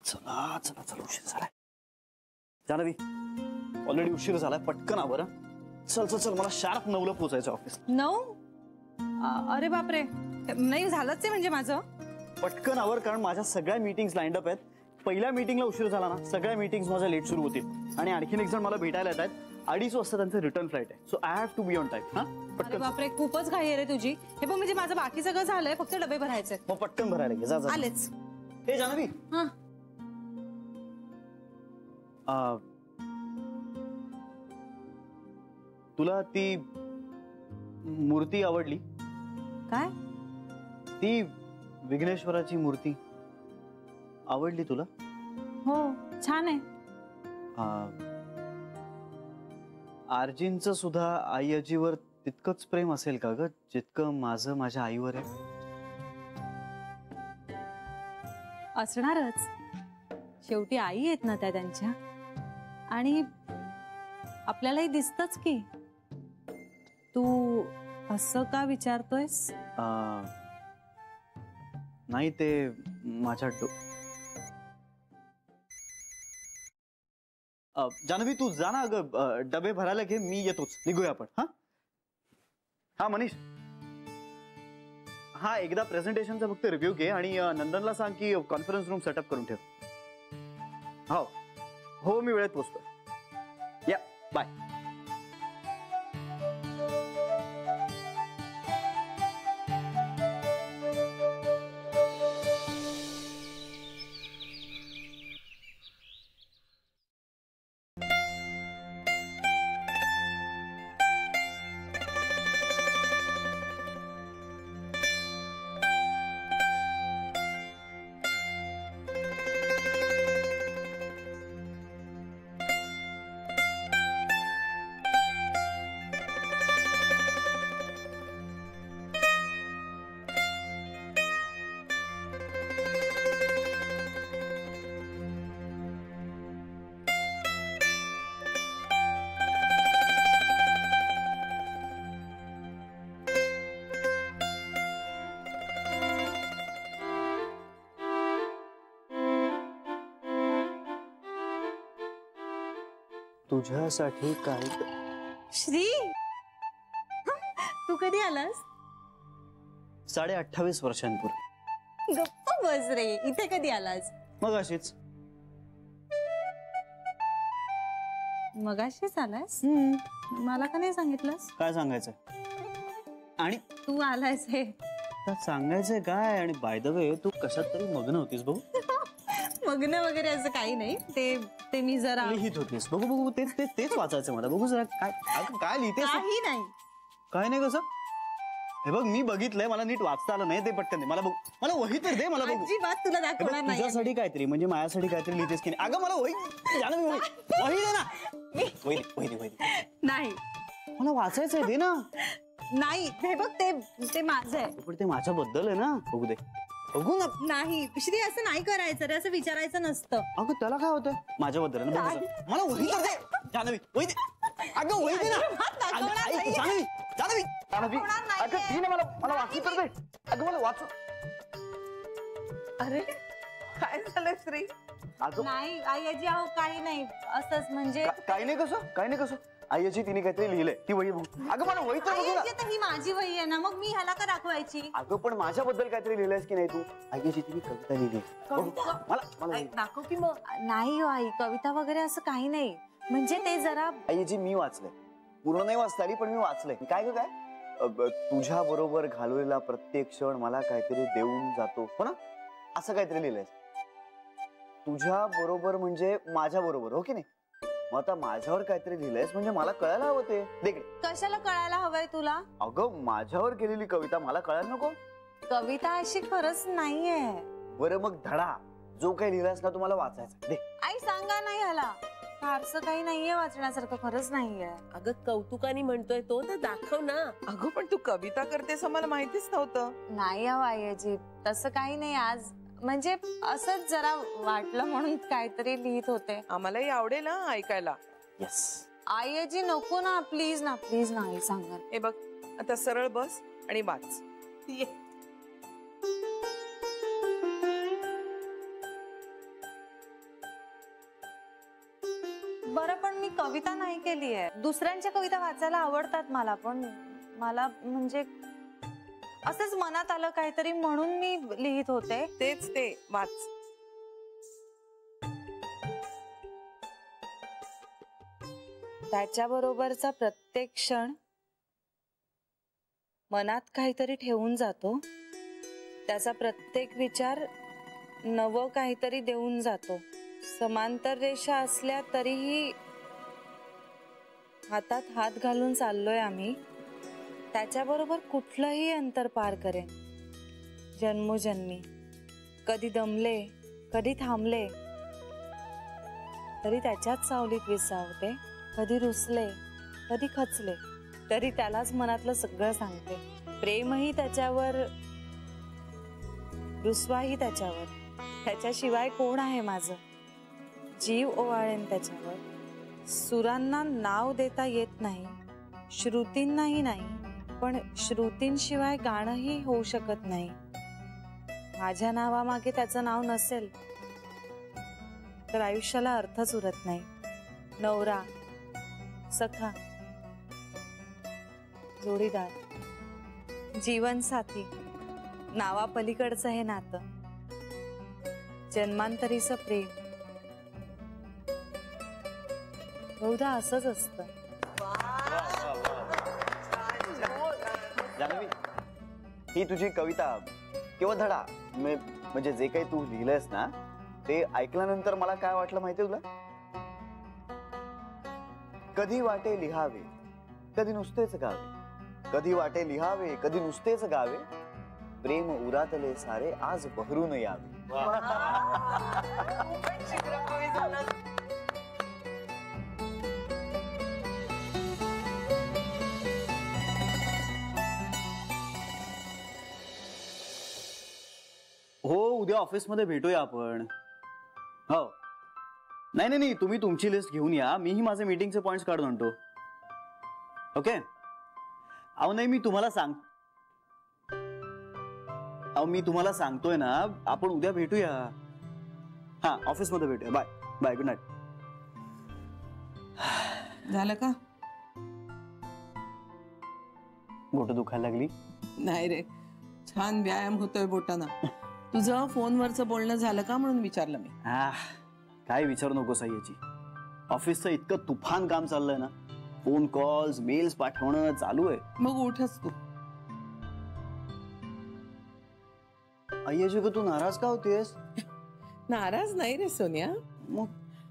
चला चला चला, उशीर झालाय. जान्हवी, ऑलरेडी उशीर झालाय, पटकन आवर. चल चल चल, मला शार्प 9ला पोहोचायचं ऑफिस. 9? अरे बापरे, नाही झालंच आहे म्हणजे माझं. पटकन आवर, कारण माझ्या सगळ्या मीटिंग्स लाईंड अप आहेत. पहिल्या मीटिंगला उशीर झाला ना, सगळ्या मीटिंग्स माझ्या लेट सुरू होतील. आणि आणखीन एक जण मला भेटायला येत आहेत. 2:30 वाजता त्यांचं रिटर्न फ्लाईट आहे. So I have to be on time. हा, अरे बापरे, खूपच घाई आहे रे तुझी. हे बघ, म्हणजे माझं बाकी सगळं झालंय, फक्त डबे भरायचे. मग पटकन भरायला घे. जा जा. आलेच. हे जान्हवी, तुला ती मूर्ती आवडली? काय? ती विघ्नेश्वराची मूर्ती आवडली तुला? हो, छान आहे. आर्जींचं सुद्धा आई आजीवर तितकंच प्रेम असेल का ग, जितकं माझं माझ्या आईवर आहे? असणारच. शेवटी आई आहेत ना त्या त्यांच्या. आणि आपल्यालाही दिसतच की. तू असं का विचारतोयस? नाही, ते माझ्या जान्हवी, तू जा ना ग, डबे भरायला घे. मी येतोच, निघूया आपण. हा हा मनीष, हा एकदा प्रेझेंटेशनचा फक्त रिव्ह्यू घे आणि नंदनला सांग की कॉन्फरन्स रूम सेटअप करून ठेव. हो हो, मी वेळेत पोहोचतो. या, बाय. तुझ्यासाठी काय? श्री, तू कधी आलास? 28.5 वर्षांपूर्वी. गप्प बस रे, इथे कधी आलास? मगाशीच. मगाशीच आलास? मला का नाही सांगितलंस? काय सांगायचंय? आणि तू आलायस हे सांगायचंय काय? आणि बाय द वे, तू कशात तरी मग्न होतीस बघू. मग्न वगैरे असं काही नाही. ते मी जरा लिहित होतीस. बघू बघू, तेच वाचायचं मला. बघू जरा, काय लिहितेस? काही नाही. काय नाही कसं? हे बघ, मी बघितलंय, मला नीट वाचता आलं नाही. ते पटकन दे मला. बघू, मला वही तर दे. मला बघू. अजिबात तुला दाखवणार नाही. तुझ्यासाठी काहीतरी, म्हणजे माझ्यासाठी काहीतरी लिहितेस की नाही? अगं मला वही दे ना. वही दे. नाही, मला वाचायचंय, दे ना. नाही, हे बघ, ते माझं आहे. पण ते माझ्याबद्दल आहे ना. बघू दे. बघू ना. नाही श्री, असं नाही करायचं रे, असं विचारायचं नसतं. अगं त्याला काय होतं? माझ्याबद्दल आहे ना. मला वही तर दे. जान्हवी, वही दे. अगं वही दे ना. जान्हवी, अगं ती ना, मला वाचू तर दे. अगं मला वाचू. अरे काय झालं श्री? नाही आई आजी, अहो काही नाही, असंच म्हणजे. काही नाही कसं? आई आजी तिने काहीतरी लिहिलंय, ती वही बघू. अगं मला वही तर बघू ना. ही माझी वही आहे ना, मग मी ह्याला का दाखवायची? अगं पण माझ्याबद्दल काहीतरी लिहिलंयस की नाही तू? आई आजी तिने कविता लिहिली. मला दाखव की मग. नाही हो आई, कविता वगैरे असं काही नाही. म्हणजे ते जरा. आई आजी, मी वाचलंय. पूर्ण नाही वाचता आली, पण मी वाचलंय. काय तुझ्या बरोबर घालवलेला प्रत्येक क्षण मला काहीतरी देऊन जातो, हो ना? असं काहीतरी लिहिलंय. तुझ्या बरोबर म्हणजे माझ्या बरोबर, हो की नाही? मग आता माझ्यावर काहीतरी लिहिलंयस म्हणजे मला कळायला हवं ते. देखील कशाला कळायला हवंय तुला? अगं माझ्यावर केलेली कविता मला कळायला नको? कविता अशी खरंच नाहीये. बरं मग धडा जो काही लिहिलास ना तुम्हाला वाचायचा. दे आई, सांगा नाही ह्याला. फारसं काही नाहीये वाचण्यासारखं, खरंच नाहीये. अगं कौतुकाने म्हणतोय तो, तर दाखव ना. अगं पण तू कविता करतेस मला माहितीच नव्हतं. नाही हो आई आजी, तसं काही नाही. आज म्हणजे असंच जरा वाटलं म्हणून काहीतरी लिहित होते. आम्हालाही आवडेल ना ऐकायला. यस. आई आजी नको ना, प्लीज ना, प्लीज ना आई, सांगा. हे बघ, आता सरळ बस आणि वाच. बरं पण मी कविता नाही केली आहे. दुसऱ्यांच्या कविता वाचायला आवडतात मला, पण मला म्हणजे असंच मनात आलं काहीतरी म्हणून मी लिहित होते. तेच ते वाच. त्याच्याबरोबरचा प्रत्येक क्षण मनात काहीतरी ठेवून जातो. त्याचा प्रत्येक विचार नवं काहीतरी देऊन जातो. समांतर रेषा असल्या तरीही हातात हात घालून चाललोय आम्ही. त्याच्याबरोबर कुठलंही अंतर पार करेन जन्मोजन्मी. कधी दमले, कधी थांबले तरी त्याच्याच सावलीत विसावते. कधी रुसले, कधी खचले तरी त्यालाच मनातलं सगळं सांगते. प्रेमही त्याच्यावर, रुसवाही त्याच्यावर. त्याच्याशिवाय कोण आहे माझं? जीव ओवाळेन त्याच्यावर. सुरांना नाव देता येत नाही, श्रुतींनाही नाही, पण श्रुतींशिवाय गाणंही होऊ शकत नाही. माझ्या नावामागे त्याचं नाव नसेल तर आयुष्याला अर्थच उरत नाही. नवरा, सखा, जोडीदार, जीवनसाथी, नावापलीकडचं हे नातं, जन्मांतरीचं प्रेम बहुधा असंच असतं. जान्हवी, ही तुझी कविता किंवा धडा म्हणजे जे काही तू लिहिलंयस ना, ते ऐकल्यानंतर मला काय वाटलं माहितीये तुला? कधी वाटे लिहावे, कधी नुसतेच गावे. कधी वाटे लिहावे, कधी नुसतेच गावे. प्रेम उरातले सारे आज बहरून यावे. हो, उद्या ऑफिसमध्ये भेटूया आपण. हो, नाही नाही, तुम्ही तुमची लिस्ट घेऊन या, मीही माझे मीटिंगचे पॉइंट्स काढून आणतो. ओके. अहो नाही, मी तुम्हाला सांगतोय ना, आपण उद्या भेटूया. हा, ऑफिसमध्ये भेटूया. Bye bye, good night. झालं का? बोट दुखायला लागली? नाही रे, छान व्यायाम होतोय बोटांना. तुझं फोनवरचं बोलणं झालं का म्हणून विचारलं मी. काय विचारू नको याची. ऑफिसचं इतकं तुफान काम चाललंय ना, फोन कॉल्स, मेल्स पाठवणं चालू आहे. मग उठच तू. अय्याजी तू नाराज का होतेस? नाराज नाही रे सोनिया. मग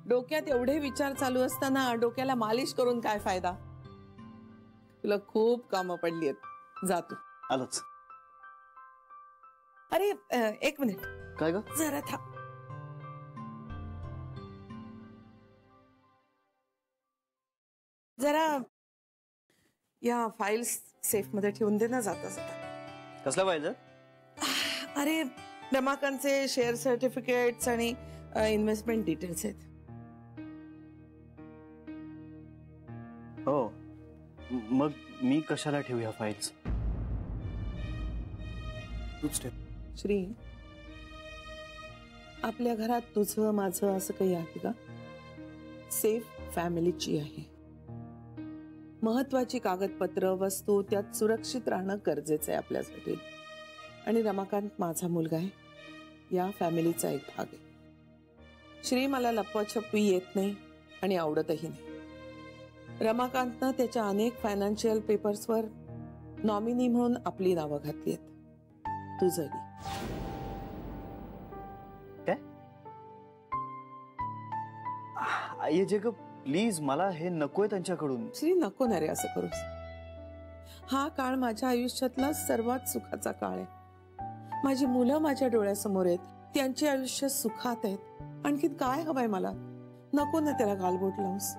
डोक्यात एवढे विचार चालू असताना डोक्याला मालिश करून काय फायदा? तुला खूप कामं पडली आहेत, जा तू. आलोच. अरे एक मिनिट. काय ग? जरा थांब. जरा या फाईल्स सेफ मध्ये ठेवून दे ना जाता जाता. कसला पाहिजे? अरे रमाकांतचे शेअर सर्टिफिकेट्स आणि इन्व्हेस्टमेंट डिटेल्स आहेत. हो, मग मी कशाला ठेवू ह्या फाईल्स? तूच ठेव. श्री, आपल्या घरात तुझं माझं असं काही आहे का? सेफ फॅमिलीची आहे. महत्वाची कागदपत्र, वस्तू त्यात सुरक्षित राहणं गरजेचं आहे आपल्यासाठी. आणि रमाकांत माझा मुलगा आहे, या फॅमिलीचा एक भाग आहे. श्री, मला लपवाछपवी येत नाही आणि आवडतही नाही. रमाकांतनं त्याच्या अनेक फायनान्शियल पेपर्सवर नॉमिनी म्हणून आपली नावं घातली आहेत. तुझंही. काय? आई जे ग, प्लीज, मला हे नकोय त्यांच्याकडून. श्री, नको ना रे असं करूस. हा काळ माझ्या आयुष्यातला सर्वात सुखाचा काळ आहे. माझी मुलं माझ्या डोळ्यासमोर आहेत, त्यांचे आयुष्य सुखात आहेत. आणखीन काय हवंय मला? नको ना त्याला गालबोट लावूस.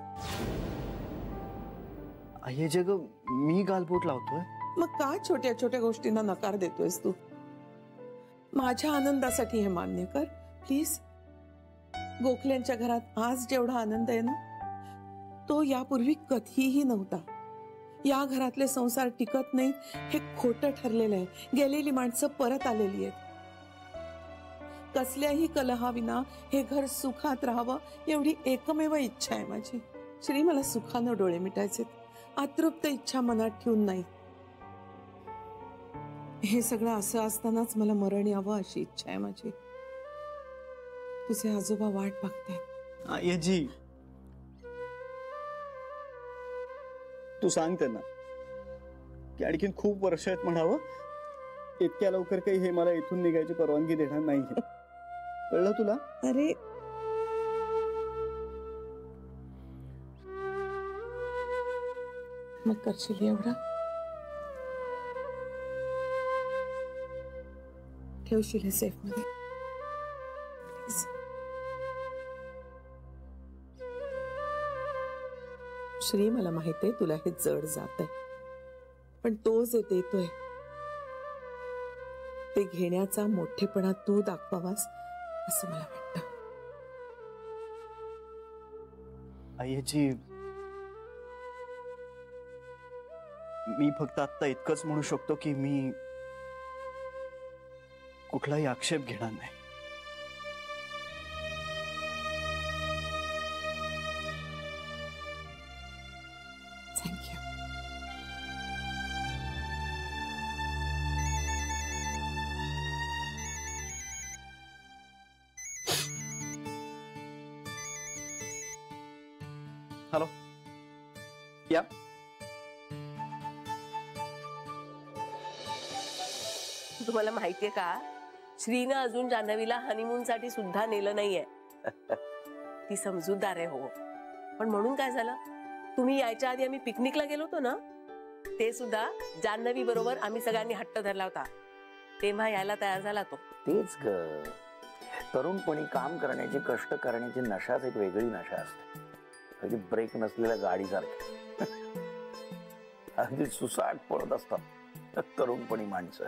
आई जे ग, मी गालबोट लावतोय? मग का छोट्या छोट्या गोष्टींना नकार देतोयस तू? माझ्या आनंदासाठी हे मान्य कर प्लीज. गोखल्यांच्या घरात आज जेवढा आनंद आहे ना, तो यापूर्वी कधीही नव्हता. या घरातले संसार टिकत नाहीत हे खोटं ठरलेलं आहे. गेलेली माणसं परत आलेली आहेत. कसल्याही कलहाविना हे घर सुखात राहावं एवढी एकमेव इच्छा आहे माझी. श्री, मला सुखानं डोळे मिटायचे, अतृप्त इच्छा मनात ठेवून नाही. हे सगळं असं असतानाच मला मरण यावं अशी इच्छा आहे माझी. तुझे आजोबा वाट बघतायत. आयजी, तू सांग त्यांना की आणखीन खूप वर्ष आहेत म्हणावं. इतक्या लवकर काही हे मला इथून निघायची परवानगी देणार नाहीये. कळलं तुला? अरे मग करशील एवढा? ठेवशील हे सेफ मध्ये? प्लीज. श्री, मला माहित आहे तुला हे जड जात आहे, पण तो जे देतोय ते घेण्याचा मोठेपणा तू दाखवावास असं मला वाटतं. आयजी, मी फक्त आता इतकंच म्हणू शकतो की मी कुठलाही आक्षेप घेणार नाही. थँक्यू. हॅलो, या. तुम्हाला माहितीये का, श्रीनं अजून जान्हवीला हनीमून साठी सुद्धा नेलं नाहीये. ती समजूतदार आहे हो. पण म्हणून काय झालं, तुम्ही यायच्या आधी आम्ही पिकनिकला गेलो होतो ना, ते सुद्धा जान्हवी बरोबर आम्ही सगळ्यांनी हट्ट धरला होता. तेव्हा यायला तयार झाला तो. तेच ग, तरुणपणी काम करण्याची, कष्ट करण्याची नशाच एक वेगळी नशा असते. अगदी ब्रेक नसलेल्या गाडीसारखी अगदी सुसाट पळत असतात तरुणपणी माणसं.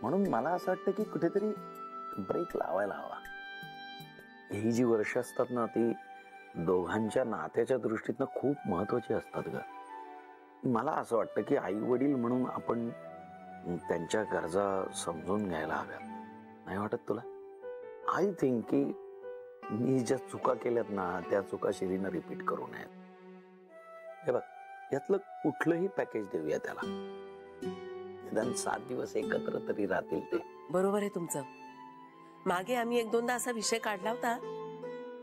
म्हणून मला असं वाटतं की कुठेतरी ब्रेक लावायला हवा. ही जी वर्ष असतात ना, ती दोघांच्या नात्याच्या दृष्टीतनं खूप महत्वाची असतात ग. मला असं वाटतं की आई वडील म्हणून आपण त्यांच्या गरजा समजून घ्यायला हव्यात. नाही वाटत तुला? आय थिंक की मी ज्या चुका केल्यात ना, त्या चुका श्रीनं रिपीट करू नयेत. हे बघ, यातलं कुठलंही पॅकेज देऊया त्याला. निदान 7 दिवस एकत्र तरी राहतील ते. बरोबर आहे तुमचं. मागे आम्ही 1-2दा असा विषय काढला होता,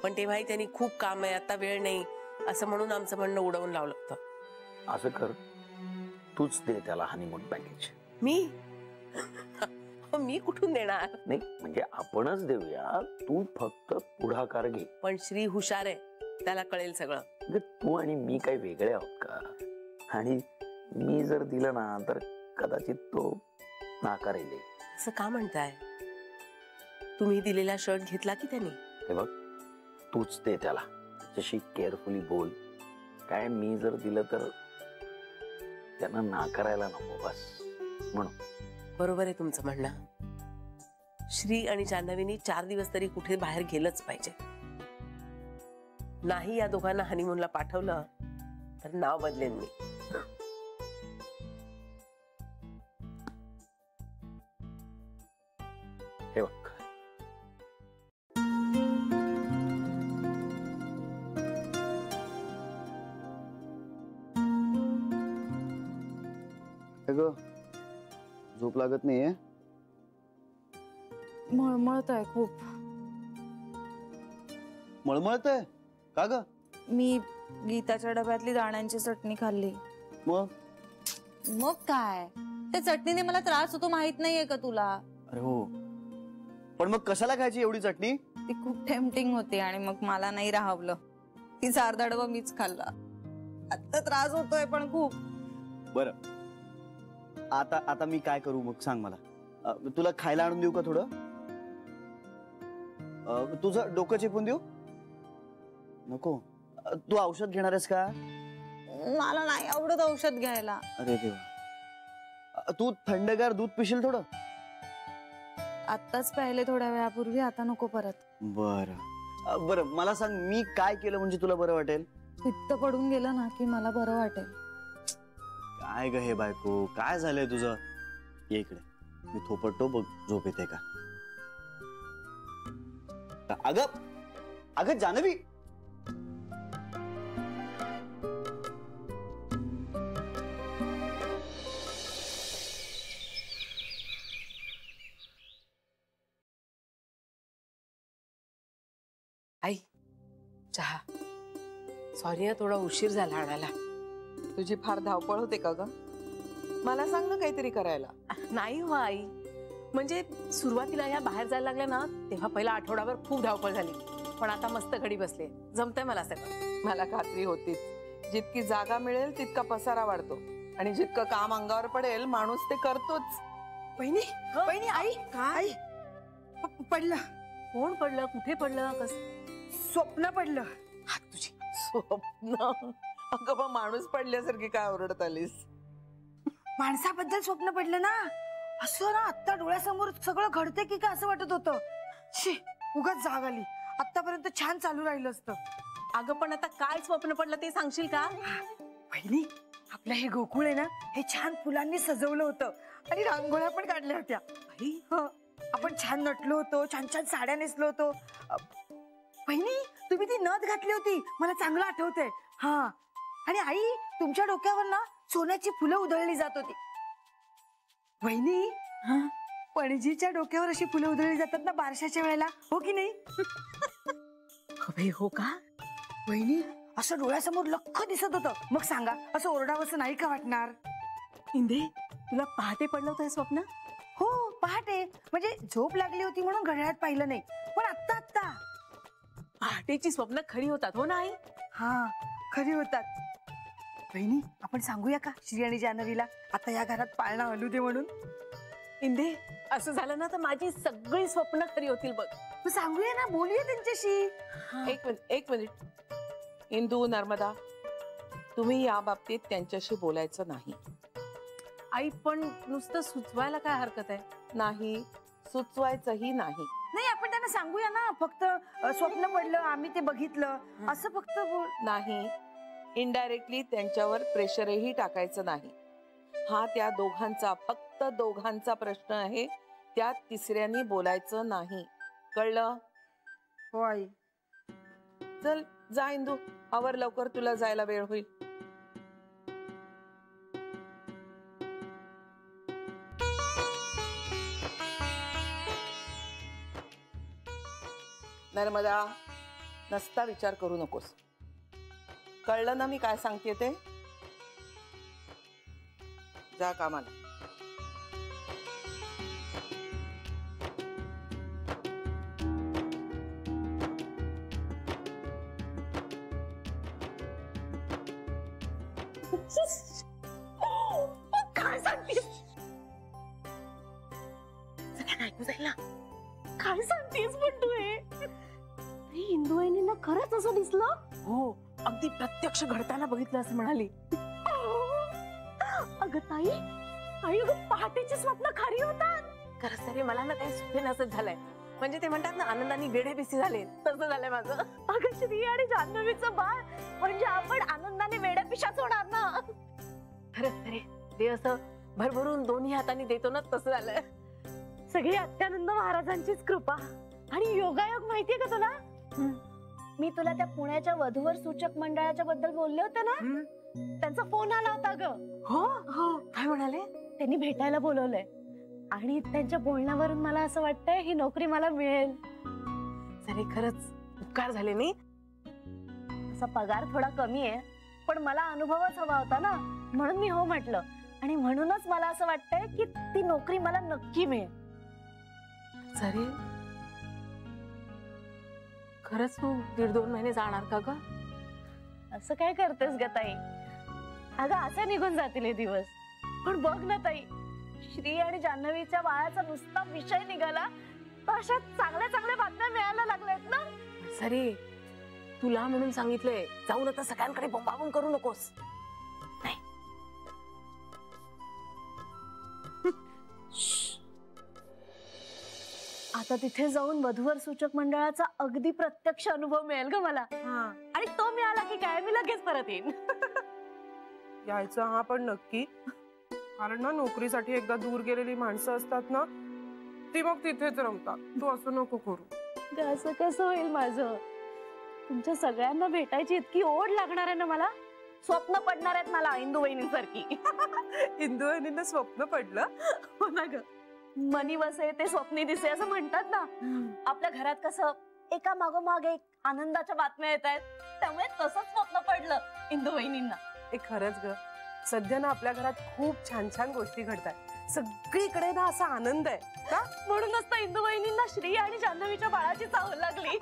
पण तेव्हाही त्यांनी खूप काम आहे, आता वेळ नाही असं म्हणून आमचं म्हणणं उडवून लावलं होतं. असं कर, तूच दे त्याला हनीमून पॅकेज. मी मी कुठून देणार? नाही म्हणजे आपणच देऊया, तू फक्त पुढाकार घे. पण श्री हुशार आहे, त्याला कळेल सगळं. म्हणजे तू आणि मी काही वेगळे आहोत का? आणि मी जर दिलं ना तर कदाचित तो नाकारेल. असं का म्हणताय? तुम्ही दिलेला शर्ट घेतला की त्यांनी? हे बघ, तूच दे त्याला, जशी केअरफुली बोल. काय मी जर दिलं तर त्यांना नाकारायला नको बस म्हणून. बरोबर आहे तुमचं म्हणणं. श्री आणि जान्हवीनी 4 दिवस तरी कुठे बाहेर गेलंच पाहिजे. नाही या दोघांना हनीमूनला पाठवलं तर नाव बदलेन मी. हे बघ, झोप लागत नाहीये? मळमळत आहे खूप. मळमळत आहे का ग? मी गीताच्या डब्यातली दाण्यांची चटणी खाल्ली. मग काय, त्या चटणीने मला त्रास होतो माहित नाहीये का तुला? अरे हो, पण मग कशाला खायची एवढी चटणी? ती खूप टेम्पटिंग होती आणि मग मला नाही राहवलं. तिचा अर्धा डबा मीच खाल्ला. आता त्रास होतोय पण खूप. बरं, आता मी काय करू मग सांग मला. तुला खायला आणून देऊ का थोडं? तुझं डोकं चिपून देऊ? नको. तू औषध घेणार आहेस का? मला नाही आवडत औषध घ्यायला. अरे देवा. तू थंडगार दूध पिशील थोडं? आत्ताच प्यायले थोड्या वेळापूर्वी, आता नको परत. बरं बरं, मला सांग मी काय केलं म्हणजे तुला बरं वाटेल? पित्त पडून गेलं ना की मला बरं वाटेल. काय ग हे बायको, काय झालंय तुझं? ये इकडे, मी थोपटतो बघ, झोप येते का? अगं अगं जान्हवी, चहा. सॉरी हा, थोडा उशीर झाला आणायला. तुझी फार धावपळ होते का ग? मला सांग ना काहीतरी करायला. नाही हो आई, म्हणजे सुरुवातीला या बाहेर जायला लागल्या ना तेव्हा पहिला आठवडाभर खूप धावपळ झाली, पण आता मस्त घडी बसले, जमतंय मला सगळं. मला खात्री होतीच, जितकी जागा मिळेल तितका पसारा वाढतो आणि जितकं काम अंगावर पडेल माणूस ते करतोच. बहिणी बहिणी आई आई पडलं. कोण पडलं, कुठे पडलं, कस? स्वप्न पडलं. हात तुझी. स्वप्न? अगं मग माणूस पडल्यासारखी काय ओरडत आलीस? माणसाबद्दल स्वप्न पडलं ना, असं ना आत्ता डोळ्यासमोर सगळं घडते की काय असं वाटत होतं. शी, उगाच जाग आली. आतापर्यंत छान चालू राहिलं असतं. अगं पण आता काय स्वप्न पडलं ते सांगशील का? बहिणी, आपलं हे गोकुळ आहे ना, हे छान फुलांनी सजवलं होतं आणि रांगोळ्या पण काढल्या होत्या. हं, आपण छान नटलो होतो, छान छान साड्या नेसलो होतो. बहिणी, तुम्ही ती नथ घातली होती, मला चांगलं आठवतंय. हा, आणि आई, तुमच्या डोक्यावर ना सोन्याची फुलं उधळली जात होती. बहिणी, पणजीच्या डोक्यावर अशी फुलं उधळली जातात ना बारशाच्या वेळेला, हो की नाही? अबे हो का? बहिणी, असं डोळ्यासमोर लख्ख दिसत होतं. मग सांगा, असं ओरडावंसं नाही का वाटणार? इंदे, तुला पहाटे पडलं होतं हे स्वप्न? हो, पहाटे. म्हणजे झोप लागली होती म्हणून घड्याळात पाहिलं नाही, पण आत्ता आत्ता. पहाटेची स्वप्न खरी होतात हो ना आई? हा, खरी होतात. बहिणी, आपण सांगूया का श्री आणि जान्हवीला आता या घरात पाळणा हलू दे म्हणून? इंदे, असं झालं ना तर माझी सगळी स्वप्न खरी होतील बघ. मग सांगूया ना, बोलूया त्यांच्याशी. एक मिनिट. इंदू, नर्मदा, तुम्ही या बाबतीत त्यांच्याशी बोलायचं नाही. आई, पण नुसतं सुचवायला काय हरकत आहे? नाही, सुचवायचंही नाही. नाही, आपण त्यांना सांगूया ना, फक्त स्वप्न पडलं, आम्ही ते बघितलं, असं फक्त नाही, इनडायरेक्टली त्यांच्यावर प्रेशरही टाकायचं नाही. हा त्या दोघांचा, फक्त दोघांचा प्रश्न आहे. त्यात तिसऱ्यांनी बोलायचं नाही, कळलं? हो आई. चल जा इंदू, आवर लवकर, तुला जायला वेळ होईल. नर्मदा, नसता विचार करू नकोस. कळलं ना मी काय सांगते ते? जा कामाला. काय सांगतेस? सगळ्यांना ऐकू जाईल ना? काय सांगतेस पण तू हे? इंदू वहिनींना खरंच असं दिसलं? हो, अगदी प्रत्यक्ष घडताना बघितलं असं म्हणाली. अगं ताई, आई, अगं पहाटेची स्वप्न खरी होतात. खरंच तरी मला ना काही सुखे नसत झालंय. म्हणजे ते म्हणतात ना, आनंदाने वेडे बिसी झाले, तसं झालंय माझं. अगं श्री आणि जान्हवीचं बाळ, म्हणजे आपण आनंदाने वेड्या पिशाच होणार ना. खरंच तरी ते असं भरभरून दोन्ही हाताने देतो ना, तसं झालंय. सगळी अत्यानंद महाराजांचीच कृपा आणि योगायोग. माहितीये का तुला? मी तुला त्या पुण्याच्या वधूवर सूचक मंडळाच्या बद्दल बोलले होते ना, त्यांचा फोन आला होता ग. हो हो, काय म्हणाले? त्यांनी भेटायला बोलवलंय आणि त्यांच्या बोलण्यावरून मला असं वाटतंय ही नोकरी मला मिळेल. सरे खरंच उपकार झाले नाही. असा पगार थोडा कमी आहे, पण मला अनुभवच हवा होता ना, म्हणून मी हो म्हटलं. आणि म्हणूनच मला असं वाटतंय की ती नोकरी मला नक्की मिळेल. सरे खरंच तू 1.5-2 महिने जाणार का ग? असं काय करतेस ग ताई? अगं असे निघून जातील हे दिवस. पण बघ ना ताई, श्री आणि जान्हवीच्या बाळाचा नुसता विषय निघाला तर अशा चांगल्या चांगल्या बातम्या मिळायला लागल्यात ना. सरे तुला म्हणून सांगितलंय, जाऊन आता सगळ्यांकडे बोंबाबोंब करू नकोस. नाही. आता तिथे जाऊन वधूवर सूचक मंडळाचा अगदी प्रत्यक्ष अनुभव मिळेल ग मला. आणि तो मिळाला की काय मी लगेच परत येईन. यायचं हा पण नक्की, कारण ना नोकरीसाठी एकदा दूर गेलेली माणसं असतात ना, ती मग तिथेच रमतात. तू असं नको करू. असं कसं होईल माझं? तुमच्या सगळ्यांना भेटायची इतकी ओढ लागणार आहे ना मला. स्वप्न पडणार आहेत मला इंदू वहिनींसारखी. इंदू वहिनींना स्वप्न पडलं? हो ना ग, मनी वसे ते स्वप्नी दिसे असं म्हणतात ना. आपल्या घरात कसं एका मागोमाग एक आनंदाच्या बातम्या येत आहेत, त्यामुळे तसंच स्वप्न पडलं इंदू वहिनींना. ए खरंच ग, सध्या ना आपल्या घरात खूप छान छान गोष्टी घडतात. सगळीकडे ना असा आनंद आहे का, म्हणूनच तर इंदू वहिनींना श्री आणि जान्हवीच्या बाळाची चाहूल लागली.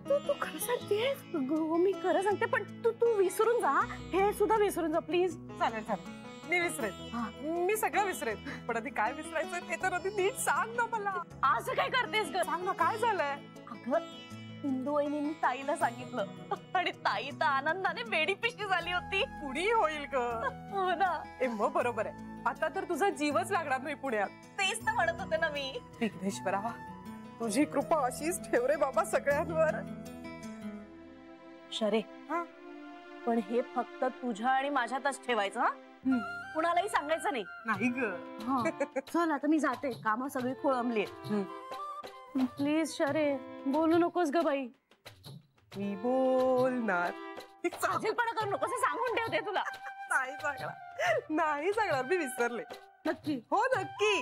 तू खरं सांगतेस? मी खरं सांगते, पण तू विसरून जा, हे सुद्धा विसरून जा प्लीज. चालेल चालेल, मी विसरेन, मी सगळं विसरेन. पण आधी काय विसरायचं ते तर आधी नीट सांग ना मला. असं काय करतेस ग? सांग ना काय झालंय. अगं इंदू वहिनींनी ताईला सांगितलं आणि ताई तर आनंदाने वेडीपिशी झाली होती. कुणी होईल ग. हो ना, ए मग बरोबर आहे, आता तर तुझा जीवच लागणार नाही पुण्यात. तेच तर म्हणत होते ना मी. विघ्नेश्वरा, तुझी कृपा अशीच ठेव रे बाबा सगळ्यांवर. शरे, पण हे फक्त तुझ्या आणि माझ्यातच ठेवायचं हा, कुणालाही सांगायचं नाही. नाही ग. चल आता मी जाते, काम सगळी खोळंबली. प्लीज शरे, बोलू नकोस ग बाई. मी बोलणार. साजेलपणा करू नकोस, हे सांगून ठेवते तुला. नाही सांगणार, नाही सांगणार, मी विसरले. नक्की? हो नक्की.